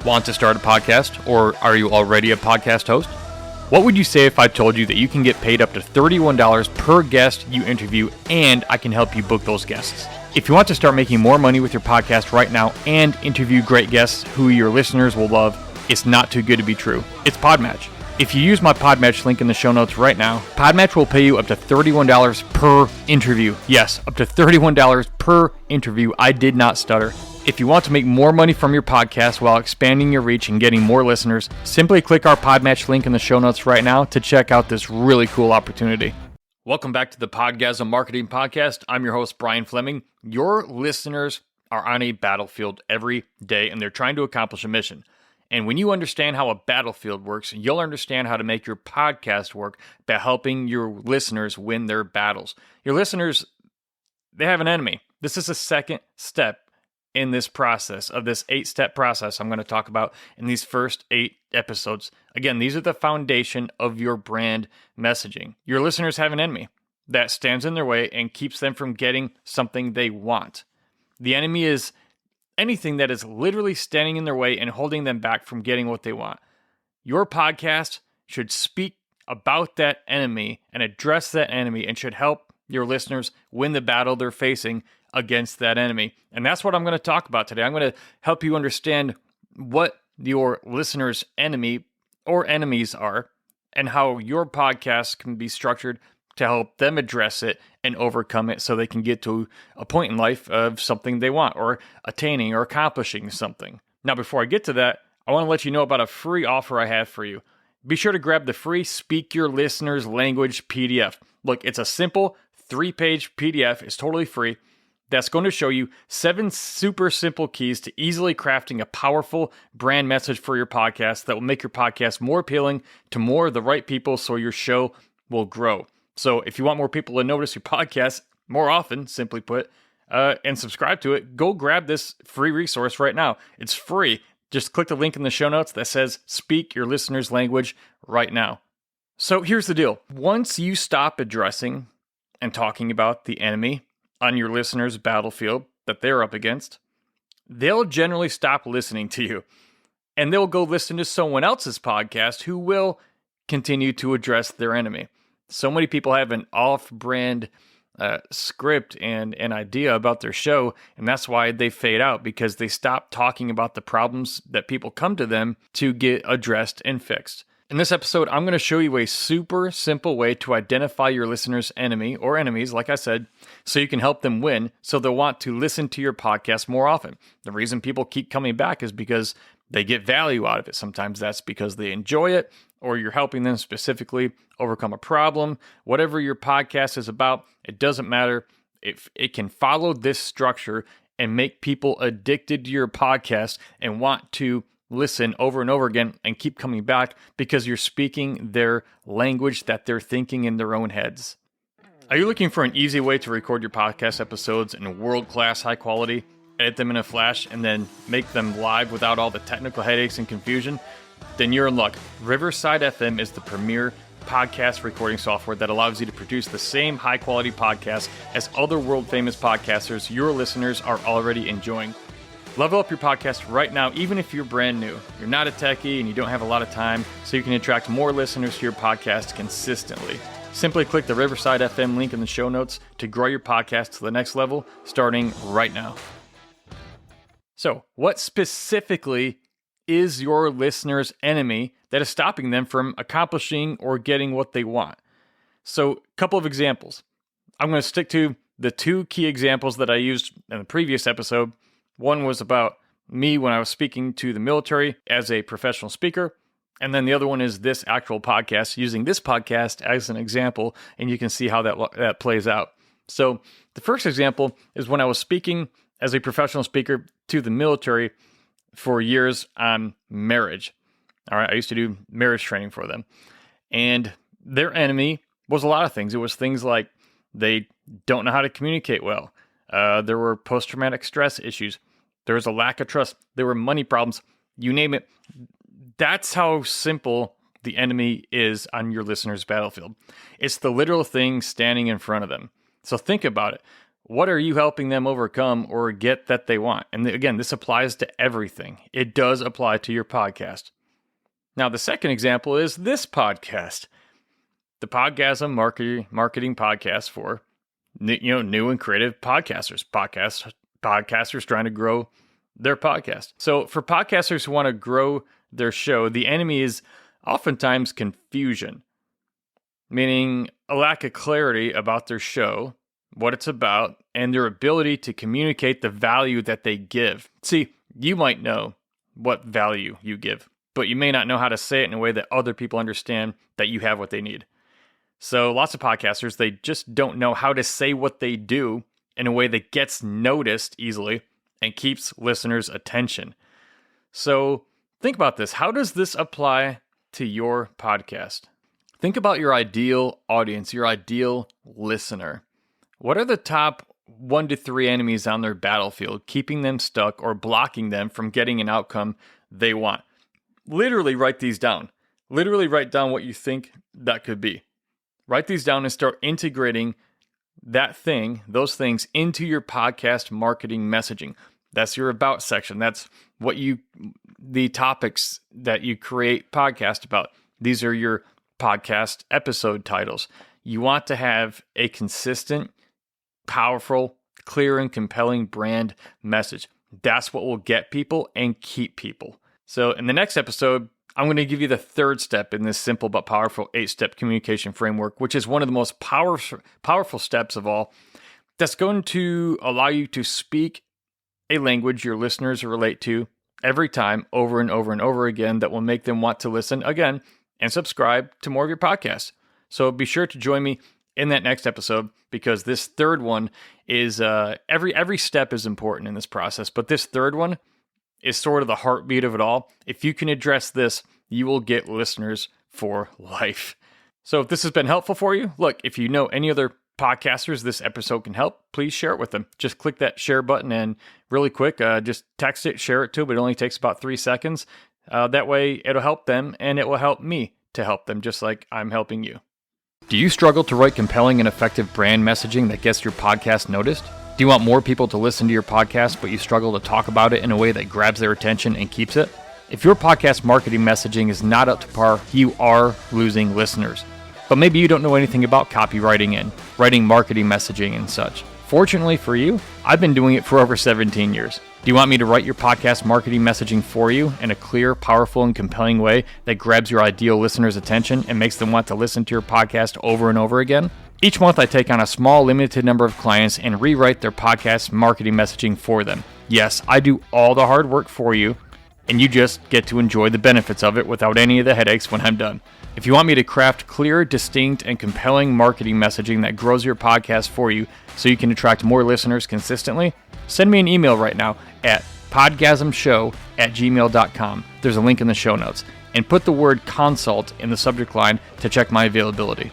Want to start a podcast, or are you already a podcast host? What would you say if I told you that you can get paid up to $31 per guest you interview, and I can help you book those guests? If you want to start making more money with your podcast right now and interview great guests who your listeners will love, it's not too good to be true. It's Podmatch. If you use my Podmatch link in the show notes right now, Podmatch will pay you up to $31 per interview. Yes, up to $31 per interview. I did not stutter. If you want to make more money from your podcast while expanding your reach and getting more listeners, simply click our Podmatch link in the show notes right now to check out this really cool opportunity. Welcome back to the Podgasm Marketing Podcast. I'm your host, Brian Fleming. Your listeners are on a battlefield every day, and they're trying to accomplish a mission. And when you understand how a battlefield works, you'll understand how to make your podcast work by helping your listeners win their battles. Your listeners, they have an enemy. This is the second step in this process, of this 8-step process I'm going to talk about in these first 8 episodes. Again, these are the foundation of your brand messaging. Your listeners have an enemy that stands in their way and keeps them from getting something they want. The enemy is anything that is literally standing in their way and holding them back from getting what they want. Your podcast should speak about that enemy and address that enemy and should help your listeners win the battle they're facing against that enemy. And that's what I'm going to talk about today. I'm going to help you understand what your listeners' enemy or enemies are and how your podcast can be structured to help them address it and overcome it so they can get to a point in life of something they want or attaining or accomplishing something. Now, before I get to that, I want to let you know about a free offer I have for you. Be sure to grab the free Speak Your Listeners Language PDF. Look, it's a simple 3-page PDF. It's totally free. That's going to show you 7 super simple keys to easily crafting a powerful brand message for your podcast that will make your podcast more appealing to more of the right people so your show will grow. So if you want more people to notice your podcast more often, simply put, and subscribe to it, go grab this free resource right now. It's free. Just click the link in the show notes that says Speak Your Listeners Language right now. So here's the deal. Once you stop addressing and talking about the enemy on your listeners' battlefield that they're up against, they'll generally stop listening to you. And they'll go listen to someone else's podcast who will continue to address their enemy. So many people have an off-brand script and an idea about their show, and that's why they fade out, because they stop talking about the problems that people come to them to get addressed and fixed. In this episode, I'm going to show you a super simple way to identify your listener's enemy or enemies, like I said, so you can help them win, so they'll want to listen to your podcast more often. The reason people keep coming back is because they get value out of it. Sometimes that's because they enjoy it, or you're helping them specifically overcome a problem. Whatever your podcast is about, it doesn't matter. If it can follow this structure and make people addicted to your podcast and want to listen over and over again and keep coming back because you're speaking their language that they're thinking in their own heads. Are you looking for an easy way to record your podcast episodes in world-class high quality, edit them in a flash, and then make them live without all the technical headaches and confusion? Then you're in luck. Riverside FM is the premier podcast recording software that allows you to produce the same high-quality podcast as other world-famous podcasters your listeners are already enjoying. Level up your podcast right now, even if you're brand new. You're not a techie and you don't have a lot of time, so you can attract more listeners to your podcast consistently. Simply click the Riverside FM link in the show notes to grow your podcast to the next level, starting right now. So, what specifically is your listener's enemy that is stopping them from accomplishing or getting what they want? So, a couple of examples. I'm going to stick to the 2 key examples that I used in the previous episode. One was about me when I was speaking to the military as a professional speaker. And then the other one is this actual podcast, using this podcast as an example, and you can see how that plays out. So the first example is when I was speaking as a professional speaker to the military for years on marriage. All right, I used to do marriage training for them. And their enemy was a lot of things. It was things like they don't know how to communicate well. There were post-traumatic stress issues. There was a lack of trust. There were money problems. You name it. That's how simple the enemy is on your listener's battlefield. It's the literal thing standing in front of them. So think about it. What are you helping them overcome or get that they want? And again, this applies to everything. It does apply to your podcast. Now, the second example is this podcast, the Podgasm marketing podcast for new and creative podcasters, podcasters trying to grow their podcast. So for podcasters who want to grow their show, the enemy is oftentimes confusion, meaning a lack of clarity about their show, what it's about, and their ability to communicate the value that they give. See, you might know what value you give, but you may not know how to say it in a way that other people understand that you have what they need. So lots of podcasters, they just don't know how to say what they do in a way that gets noticed easily and keeps listeners' attention. So think about this. How does this apply to your podcast? Think about your ideal audience, your ideal listener. What are the top 1 to 3 enemies on their battlefield, keeping them stuck or blocking them from getting an outcome they want? Literally write these down. Literally write down what you think that could be. Write these down and start integrating those things into your podcast marketing messaging. That's your about section. That's the topics that you create podcast about. These are your podcast episode titles. You want to have a consistent, powerful, clear, and compelling brand message. That's what will get people and keep people. So in the next episode, I'm going to give you the third step in this simple but powerful 8-step communication framework, which is one of the most powerful steps of all. That's going to allow you to speak a language your listeners relate to every time, over and over and over again, that will make them want to listen again and subscribe to more of your podcasts. So be sure to join me in that next episode, because this third one is every step is important in this process, but this third one is sort of the heartbeat of it all. If you can address this, you will get listeners for life. So if this has been helpful for you, look, if you know any other podcasters this episode can help, please share it with them. Just click that share button and really quick, just text it, share it to them. It only takes about 3 seconds. That way it'll help them and it will help me to help them, just like I'm helping you. Do you struggle to write compelling and effective brand messaging that gets your podcast noticed? Do you want more people to listen to your podcast, but you struggle to talk about it in a way that grabs their attention and keeps it? If your podcast marketing messaging is not up to par, you are losing listeners. But maybe you don't know anything about copywriting and writing marketing messaging and such. Fortunately for you, I've been doing it for over 17 years. Do you want me to write your podcast marketing messaging for you in a clear, powerful, and compelling way that grabs your ideal listener's attention and makes them want to listen to your podcast over and over again? Each month, I take on a small, limited number of clients and rewrite their podcast marketing messaging for them. Yes, I do all the hard work for you, and you just get to enjoy the benefits of it without any of the headaches when I'm done. If you want me to craft clear, distinct, and compelling marketing messaging that grows your podcast for you so you can attract more listeners consistently, send me an email right now at podgasmshow@gmail.com. There's a link in the show notes. And put the word consult in the subject line to check my availability.